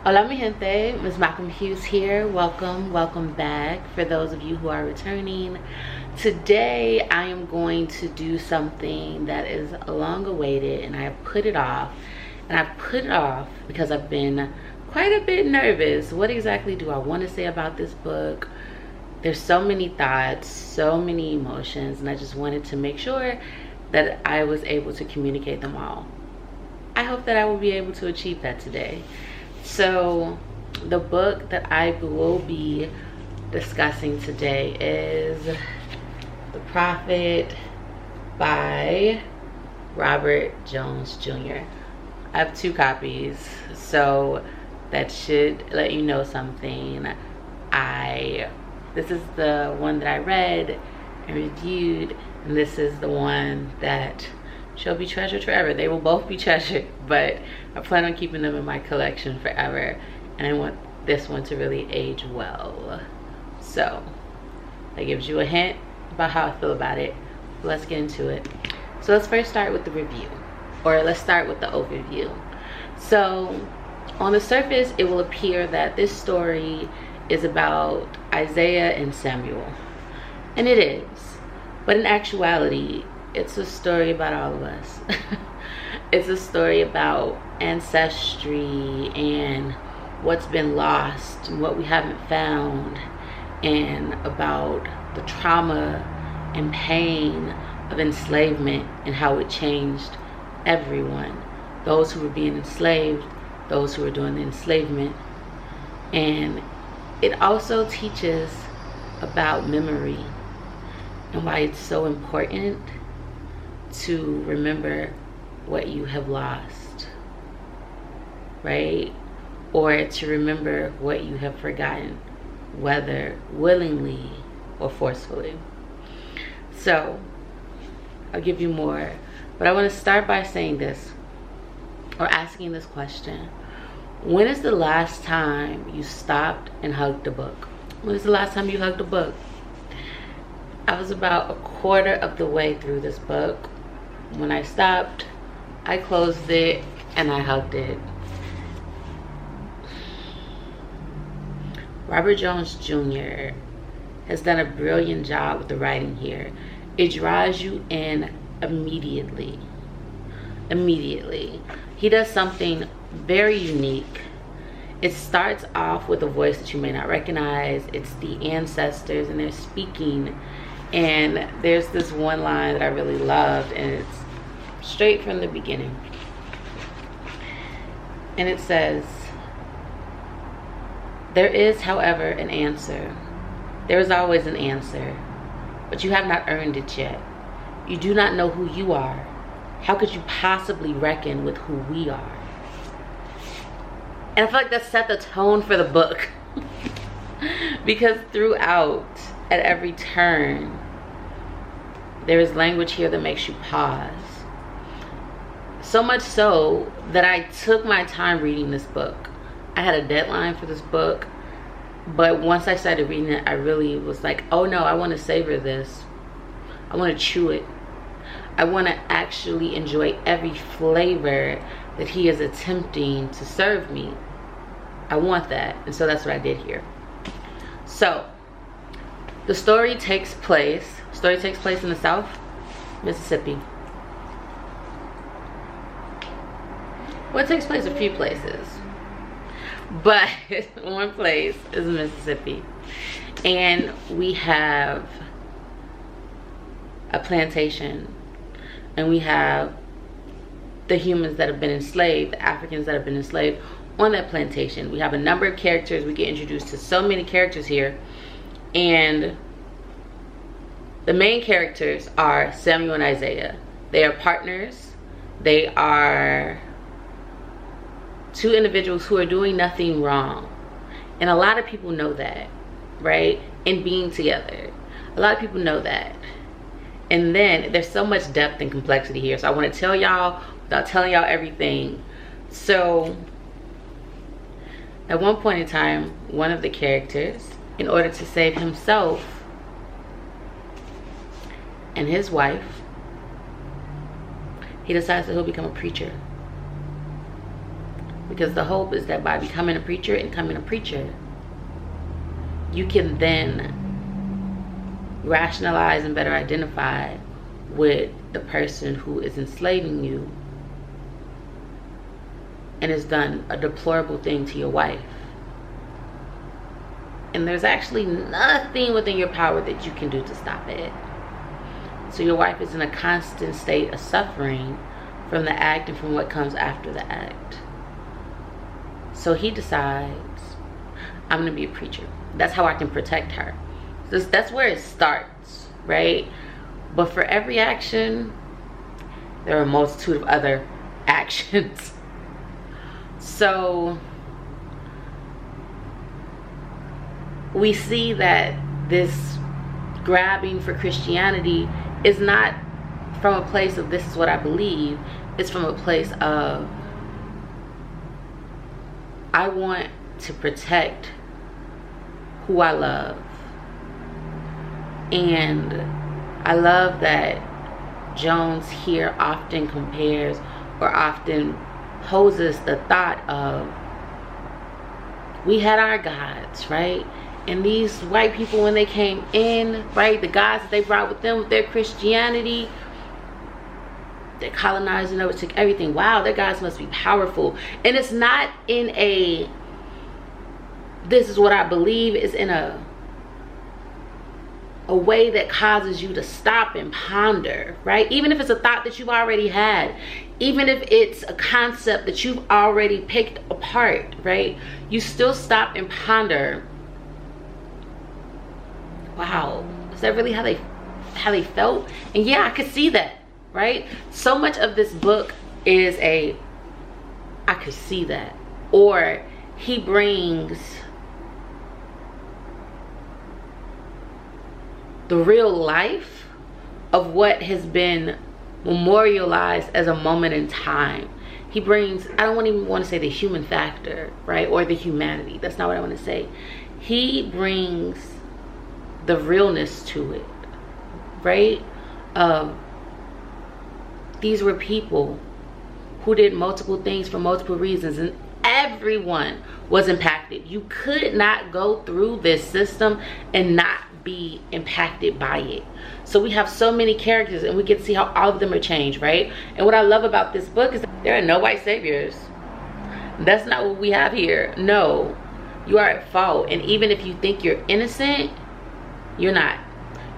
Hola mi gente, MsMalcolmHughes here. Welcome back. For those of you who are returning, today I am going to do something that is long awaited, and I have put it off. And I've put it off because I've been quite a bit nervous. What exactly do I want to say about this book? There's so many thoughts, so many emotions, and I just wanted to make sure that I was able to communicate them all. I hope that I will be able to achieve that today. So the book that I will be discussing today is The Prophet by Robert Jones Jr. I have 2 copies, so that should let you know something. This is the one that I read and reviewed, and this is the one that shall be treasured forever. They will both be treasured, but I plan on keeping them in my collection forever, and I want this one to really age well. So that gives you a hint about how I feel about it. Let's get into it. So let's first start with the review, or let's start with the overview. So on the surface, it will appear that this story is about Isaiah and Samuel, and it is, but in actuality, it's a story about all of us. It's a story about ancestry and what's been lost and what we haven't found, and about the trauma and pain of enslavement and how it changed everyone. Those who were being enslaved, those who were doing the enslavement. And it also teaches about memory and why it's so important to remember what you have lost, right? Or to remember what you have forgotten, whether willingly or forcefully. So I'll give you more, but I want to start by saying this, or asking this question. When is the last time you stopped and hugged a book? When is the last time you hugged a book? I was about a quarter of the way through this book when I stopped. I closed it and I hugged it. Robert Jones Jr. has done a brilliant job with the writing here. It draws you in immediately. He does something very unique. It starts off with a voice that you may not recognize. It's the ancestors, and they're speaking. And there's this one line that I really loved, and it's straight from the beginning. And it says, "There is, however, an answer. There is always an answer, but you have not earned it yet. You do not know who you are. How could you possibly reckon with who we are?" And I feel like that set the tone for the book. Because throughout, at every turn, there is language here that makes you pause. So much so that I took my time reading this book. I had a deadline for this book, but once I started reading it, I really was like, oh no, I want to savor this. I want to chew it. I want to actually enjoy every flavor that he is attempting to serve me. I want that, and so that's what I did here. So the story takes place in the South, Mississippi. Well, it takes place a few places, but one place is Mississippi. And we have a plantation, and we have the humans that have been enslaved, the Africans that have been enslaved on that plantation. We have a number of characters. We get introduced to so many characters here, and the main characters are Samuel and Isaiah. They are partners. They are 2 individuals who are doing nothing wrong. And a lot of people know that, right? In being together. A lot of people know that. And then there's so much depth and complexity here. So I want to tell y'all without telling y'all everything. So at one point in time, one of the characters, in order to save himself and his wife, he decides that he'll become a preacher. Because the hope is that by becoming a preacher and becoming a preacher, you can then rationalize and better identify with the person who is enslaving you and has done a deplorable thing to your wife. And there's actually nothing within your power that you can do to stop it. So your wife is in a constant state of suffering from the act and from what comes after the act. So he decides, I'm going to be a preacher. That's how I can protect her. That's where it starts, right? But for every action, there are a multitude of other actions. So we see that this grabbing for Christianity is not from a place of this is what I believe. It's from a place of I want to protect who I love. And I love that Jones here often compares or often poses the thought of, we had our gods, right? And these white people, when they came in, right, the gods that they brought with them with their Christianity, they colonized and overtook everything. Wow, their gods must be powerful. And it's not in a, this is what I believe, is in a way that causes you to stop and ponder, right? Even if it's a thought that you've already had, even if it's a concept that you've already picked apart, right? You still stop and ponder, wow, is that really how they felt? And yeah, I could see that, right? So much of this book is I could see that. Or he brings the real life of what has been memorialized as a moment in time. He brings, I don't even want to say the human factor, right? Or the humanity. That's not what I want to say. He brings the realness to it, right? These were people who did multiple things for multiple reasons, and everyone was impacted. You could not go through this system and not be impacted by it. So we have so many characters and we get to see how all of them are changed, right? And what I love about this book is that there are no white saviors. That's not what we have here. No, you are at fault. And even if you think you're innocent, you're not.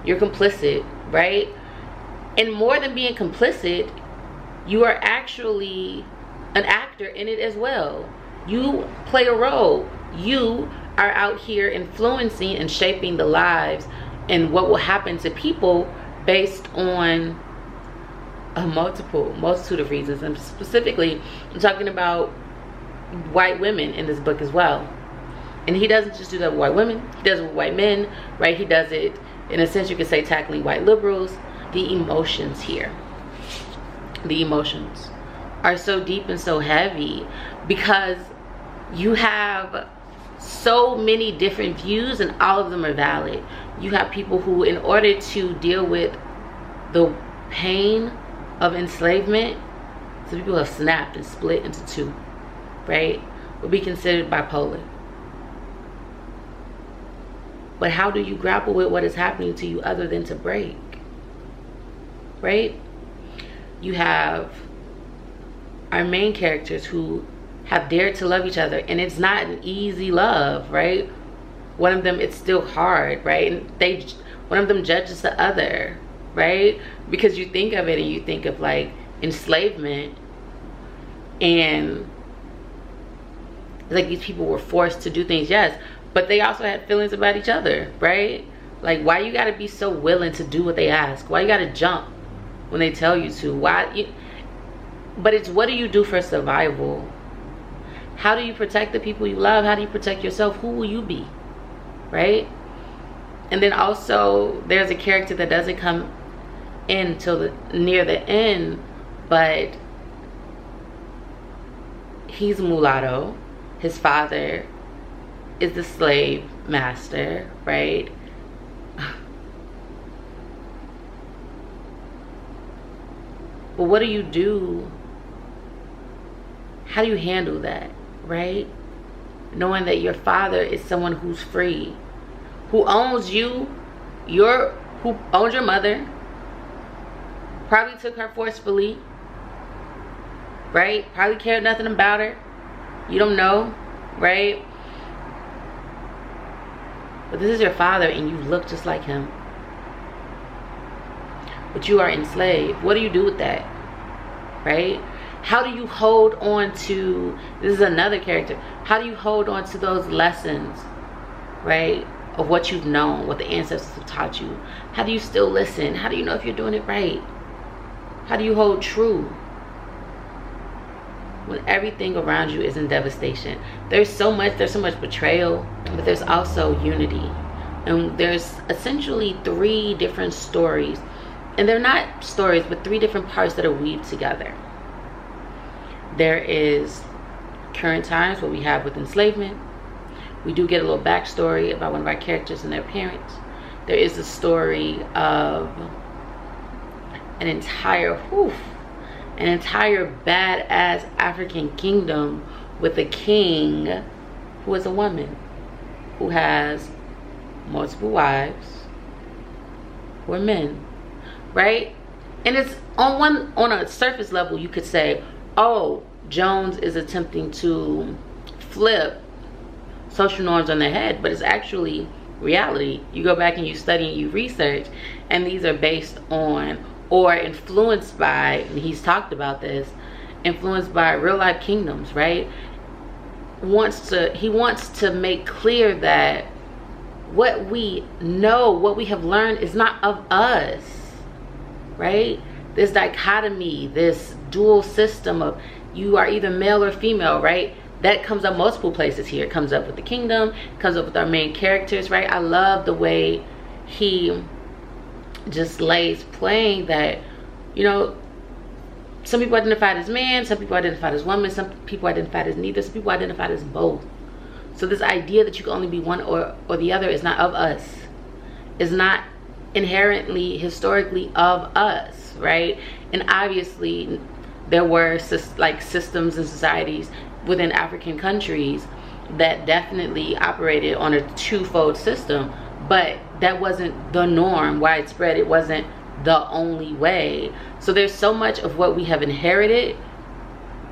You're complicit, right? And more than being complicit, you are actually an actor in it as well. You play a role. You are out here influencing and shaping the lives and what will happen to people based on a multitude of reasons. And specifically, I'm talking about white women in this book as well. And he doesn't just do that with white women, he does it with white men, right? He does it, in a sense, you could say, tackling white liberals. The emotions here, the emotions are so deep and so heavy because you have so many different views and all of them are valid. You have people who, in order to deal with the pain of enslavement, some people have snapped and split into two, right? Would be considered bipolar. But how do you grapple with what is happening to you other than to break, right? You have our main characters who have dared to love each other, and it's not an easy love, right? One of them, it's still hard, right? And one of them judges the other, right? Because you think of it and you think of like enslavement, and like these people were forced to do things, yes, but they also had feelings about each other, right? Like, why you gotta be so willing to do what they ask? Why you gotta jump when they tell you to? But it's, what do you do for survival? How do you protect the people you love? How do you protect yourself? Who will you be, right? And then also there's a character that doesn't come in till near the end, but he's mulatto. His father is the slave master, right? But what do you do? How do you handle that, right? Knowing that your father is someone who's free, who owns you, who owns your mother, probably took her forcefully, right? Probably cared nothing about her. You don't know, right? But this is your father and you look just like him. But you are enslaved. What do you do with that, right? How do you hold on to, this is another character, how do you hold on to those lessons, right, of what you've known, what the ancestors have taught you? How do you still listen? How do you know if you're doing it right? How do you hold true when everything around you is in devastation? There's so much betrayal, but there's also unity. And there's essentially 3 different stories, and they're not stories, but 3 different parts that are weaved together. There is current times, what we have with enslavement. We do get a little backstory about one of our characters and their parents. There is the story of an entire badass African kingdom with a king who is a woman, who has multiple wives, who are men, right? And it's on a surface level, you could say, oh, Jones is attempting to flip social norms on their head, but it's actually reality. You go back and you study and you research, and these are based on or influenced by, and he's talked about this, influenced by real life kingdoms, right? He wants to make clear that what we know, what we have learned is not of us, right? This dichotomy, this dual system of you are either male or female, right? That comes up multiple places here. It comes up with the kingdom, it comes up with our main characters, right? I love the way he just lays playing that, you know, some people identified as man, some people identified as woman, some people identified as neither, some people identified as both. So this idea that you can only be one or the other is not of us, is not inherently historically of us, right? And obviously there were like systems and societies within African countries that definitely operated on a twofold system, but that wasn't the norm, widespread. It wasn't the only way. So there's so much of what we have inherited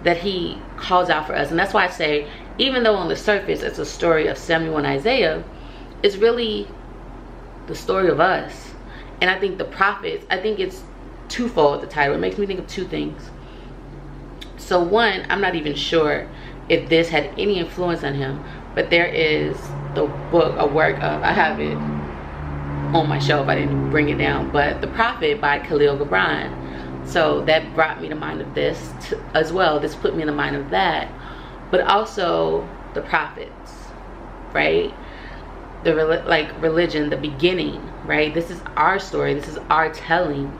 that he calls out for us. And that's why I say, even though on the surface it's a story of Samuel and Isaiah, it's really the story of us. And I think the prophets, I think it's twofold, the title. It makes me think of 2 things. So one, I'm not even sure if this had any influence on him, but there is the book, a work of, I have it on my shelf, I didn't bring it down, but The Prophet by Khalil Gibran. So that brought me to mind of this as well. This put me in the mind of that, but also the prophets, right? The religion, the beginning, right? This is our story, this is our telling,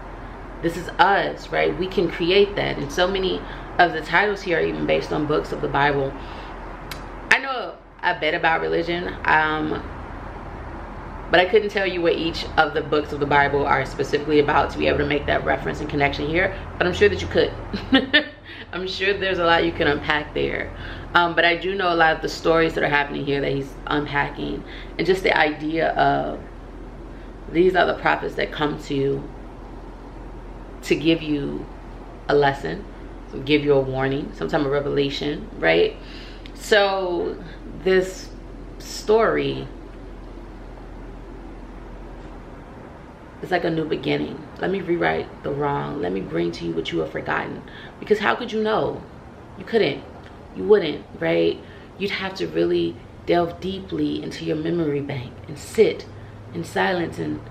this is us, right? We can create that. And so many of the titles here are even based on books of the Bible. I know a bit about religion, but I couldn't tell you what each of the books of the Bible are specifically about to be able to make that reference and connection here, but I'm sure that you could. I'm sure there's a lot you can unpack there. But I do know a lot of the stories that are happening here that he's unpacking, and just the idea of these are the prophets that come to you to give you a lesson, to give you a warning, some type of revelation, right? So this story is like a new beginning. Let me rewrite the wrong. Let me bring to you what you have forgotten. Because how could you know? You couldn't. You wouldn't, right? You'd have to really delve deeply into your memory bank and sit in silence and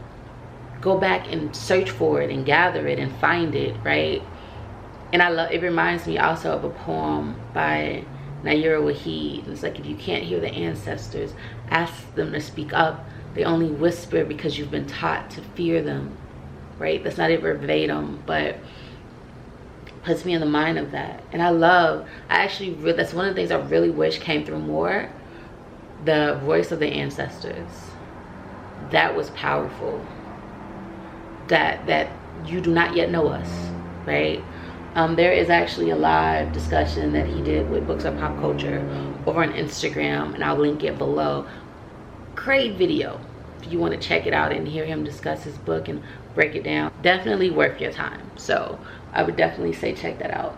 go back and search for it and gather it and find it, right? And I love, it reminds me also of a poem by Nayyirah Waheed. It's like, if you can't hear the ancestors, ask them to speak up. They only whisper because you've been taught to fear them, right? That's not it verbatim, but puts me in the mind of that. And that's one of the things I really wish came through more, the voice of the ancestors. That was powerful. That you do not yet know us, right? There is actually a live discussion that he did with Books of Pop Culture over on Instagram, and I'll link it below. Great video. If you want to check it out and hear him discuss his book and break it down, definitely worth your time. So I would definitely say check that out.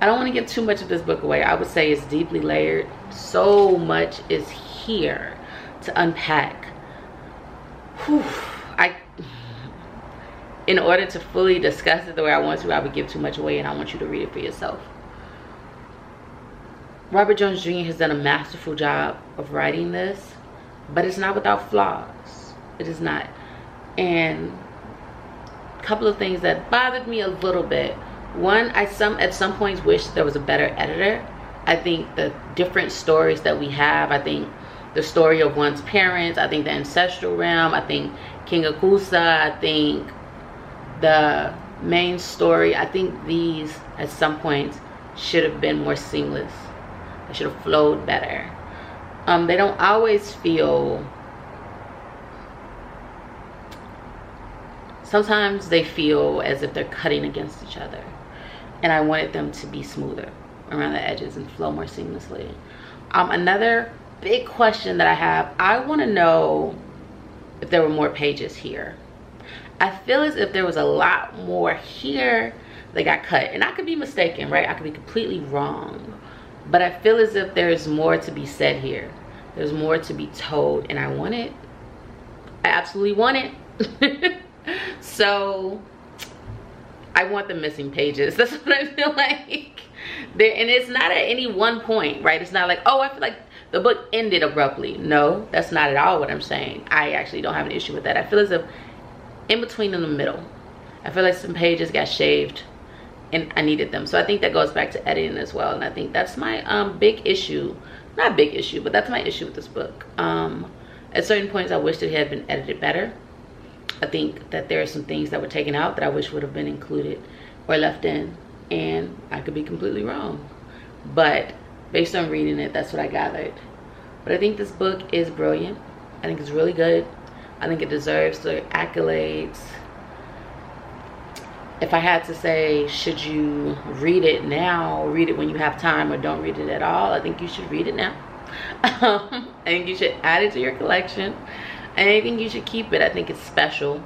I don't want to give too much of this book away. I would say it's deeply layered. So much is here to unpack. Whew. In order to fully discuss it the way I want to, I would give too much away, and I want you to read it for yourself. Robert Jones Jr. has done a masterful job of writing this, but it's not without flaws. It is not. And a couple of things that bothered me a little bit. One, at some points wish there was a better editor. I think the different stories that we have, I think the story of one's parents, I think the ancestral realm, I think King Akusa, I think the main story, I think these at some points should have been more seamless. They should have flowed better. They don't always feel, sometimes they feel as if they're cutting against each other, and I wanted them to be smoother around the edges and flow more seamlessly. Another big question that I have, I want to know if there were more pages here. I feel as if there was a lot more here that got cut, and I could be mistaken, right? I could be completely wrong, but I feel as if there's more to be said here. There's more to be told, and I want it. I absolutely want it. So I want the missing pages. That's what I feel like. And it's not at any one point, right? It's not like, oh, I feel like the book ended abruptly. No, that's not at all what I'm saying. I actually don't have an issue with that. I feel as if in between, in the middle, I feel like some pages got shaved and I needed them. So I think that goes back to editing as well. And I think that's my big issue. Not big issue, but that's my issue with this book. At certain points, I wish that it had been edited better. I think that there are some things that were taken out that I wish would have been included or left in. And I could be completely wrong. But based on reading it, that's what I gathered. But I think this book is brilliant. I think it's really good. I think it deserves the accolades. If I had to say, should you read it now, read it when you have time, or don't read it at all, I think you should read it now. I think you should add it to your collection. And I think you should keep it. I think it's special.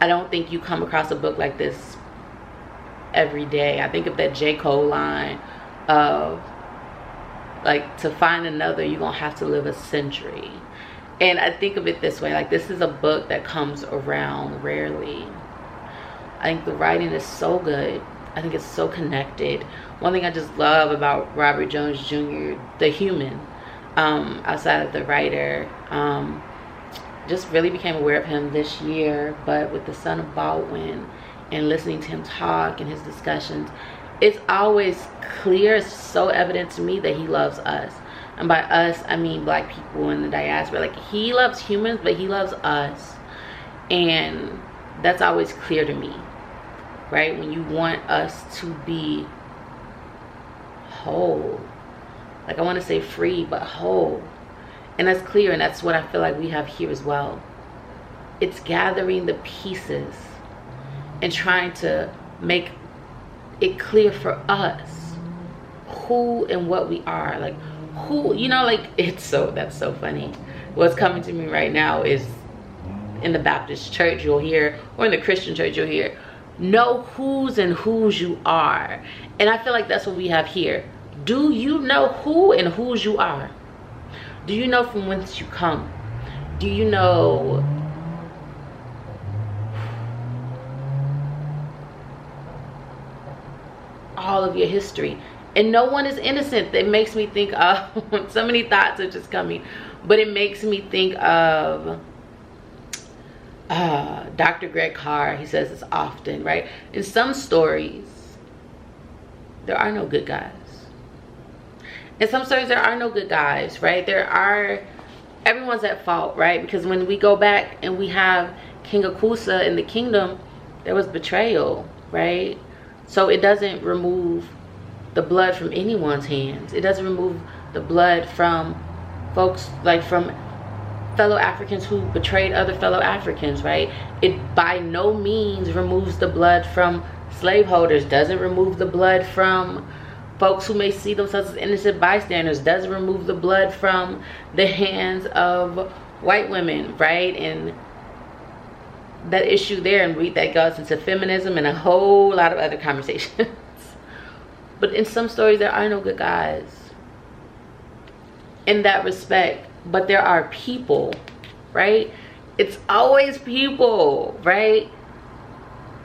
I don't think you come across a book like this every day. I think of that J. Cole line of, like, to find another, you're gonna have to live a century. And I think of it this way, like, this is a book that comes around rarely. I think the writing is so good. I think it's so connected. One thing I just love about Robert Jones Jr., the human, outside of the writer, just really became aware of him this year. But with the son of Baldwin and listening to him talk and his discussions, it's always clear, it's so evident to me that he loves us. And by us, I mean Black people in the diaspora. Like, he loves humans, but he loves us. And that's always clear to me, right? When you want us to be whole. Like, I want to say free, but whole. And that's clear, and that's what I feel like we have here as well. It's gathering the pieces and trying to make it clear for us who and what we are. Like, who, you know, like, it's so, that's so funny. What's coming to me right now is in the Baptist church you'll hear, or in the Christian church you'll hear, know whose and whose you are. And I feel like that's what we have here. Do you know who and whose you are? Do you know from whence you come? Do you know all of your history? And no one is innocent. It makes me think of, so many thoughts are just coming, but it makes me think of Dr. Greg Carr. He says this often, right? In some stories, there are no good guys. In some stories, there are no good guys, right? Everyone's at fault, right? Because when we go back and we have King Akusa in the kingdom, there was betrayal, right? So it doesn't remove the blood from anyone's hands. It doesn't remove the blood from folks, like from fellow Africans who betrayed other fellow Africans, right? It by no means removes the blood from slaveholders, doesn't remove the blood from folks who may see themselves as innocent bystanders, doesn't remove the blood from the hands of white women, right? And that issue there, and that goes into feminism and a whole lot of other conversations. But in some stories, there are no good guys in that respect. But there are people, right? It's always people, right?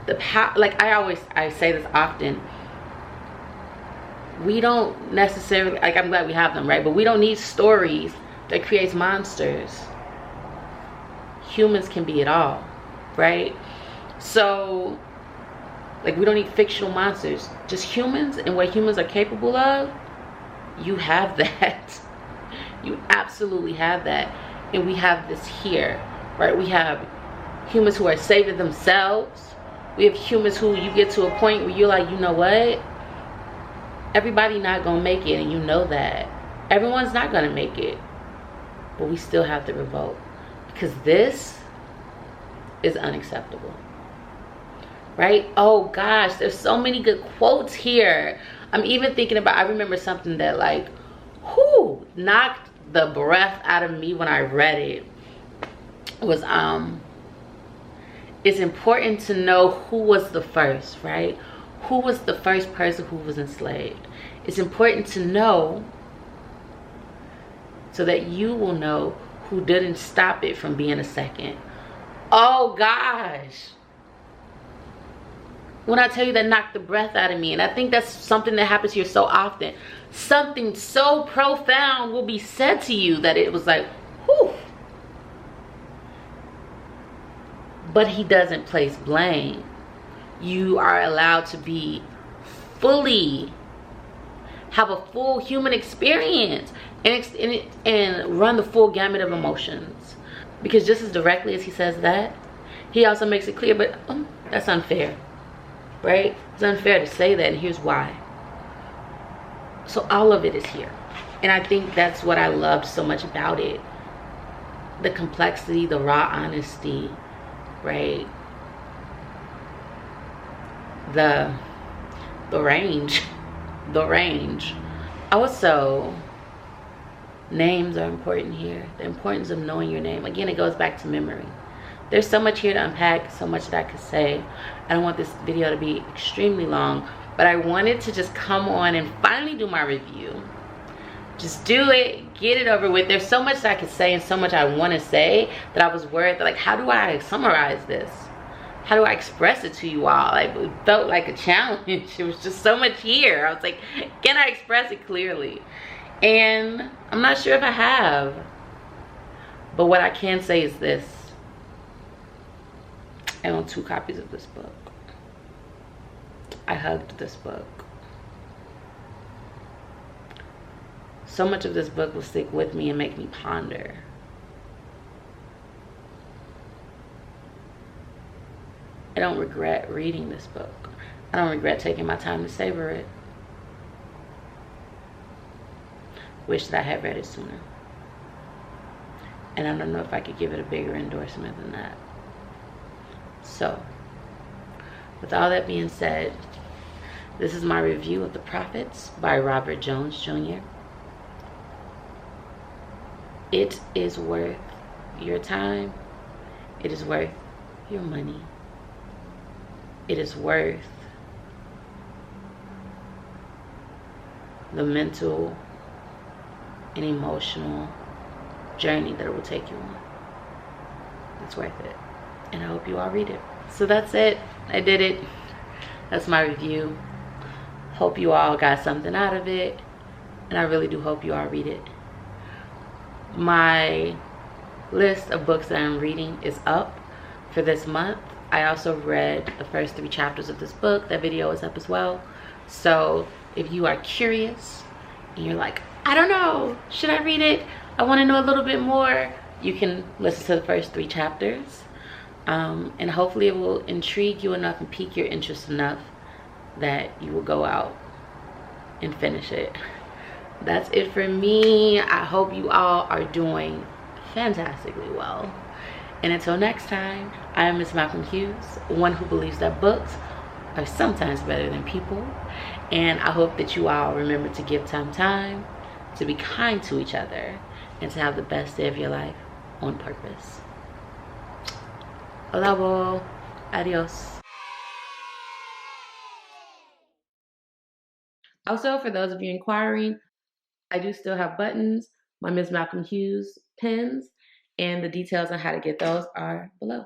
Like I say this often, we don't necessarily, like, I'm glad we have them, right? But we don't need stories that creates monsters. Humans can be it all, right? So, like, we don't need fictional monsters, just humans and what humans are capable of. You have that. You absolutely have that. And we have this here, right? We have humans who are saving themselves. We have humans who you get to a point where you're like, you know what? Everybody not gonna make it, and you know that. Everyone's not gonna make it. But we still have to revolt. Because this is unacceptable. Right? Oh gosh, there's so many good quotes here. I'm even thinking about, I remember something that, like, whoo, knocked the breath out of me when I read it. Was it's important to know who was the first, right? Who was the first person who was enslaved? It's important to know so that you will know who didn't stop it from being a second. Oh gosh. When I tell you, that knocked the breath out of me, and I think that's something that happens here so often. Something so profound will be said to you that it was like, whew. But he doesn't place blame. You are allowed to be fully, have a full human experience and run the full gamut of emotions. Because just as directly as he says that, he also makes it clear, but that's unfair, right? It's unfair to say that, and here's why. So all of it is here. And I think that's what I loved so much about it. The complexity, the raw honesty, right? The range. The range. Also, names are important here. The importance of knowing your name. Again, it goes back to memory. There's so much here to unpack, so much that I could say. I don't want this video to be extremely long, but I wanted to just come on and finally do my review. Just do it, get it over with. There's so much that I could say and so much I want to say that I was worried that, like, how do I summarize this? How do I express it to you all? Like, it felt like a challenge. It was just so much here. I was like, can I express it clearly? And I'm not sure if I have. But what I can say is this. I own 2 copies of this book. I hugged this book. So much of this book will stick with me and make me ponder. I don't regret reading this book. I don't regret taking my time to savor it. Wish that I had read it sooner. And I don't know if I could give it a bigger endorsement than that. So, with all that being said, this is my review of The Prophets by Robert Jones Jr. It is worth your time. It is worth your money. It is worth the mental and emotional journey that it will take you on. It's worth it. And I hope you all read it. So that's it. I did it. That's my review. Hope you all got something out of it. And I really do hope you all read it. My list of books that I'm reading is up for this month. I also read the first 3 chapters of this book. That video is up as well. So if you are curious and you're like, I don't know, should I read it? I want to know a little bit more. You can listen to the first 3 chapters. And hopefully it will intrigue you enough and pique your interest enough that you will go out and finish it. That's it for me. I hope you all are doing fantastically well. And until next time, I am MsMalcolmHughes, one who believes that books are sometimes better than people. And I hope that you all remember to give time, to be kind to each other, and to have the best day of your life on purpose. Hola, adios. Also, for those of you inquiring, I do still have buttons, my MsMalcolmHughes pins, and the details on how to get those are below.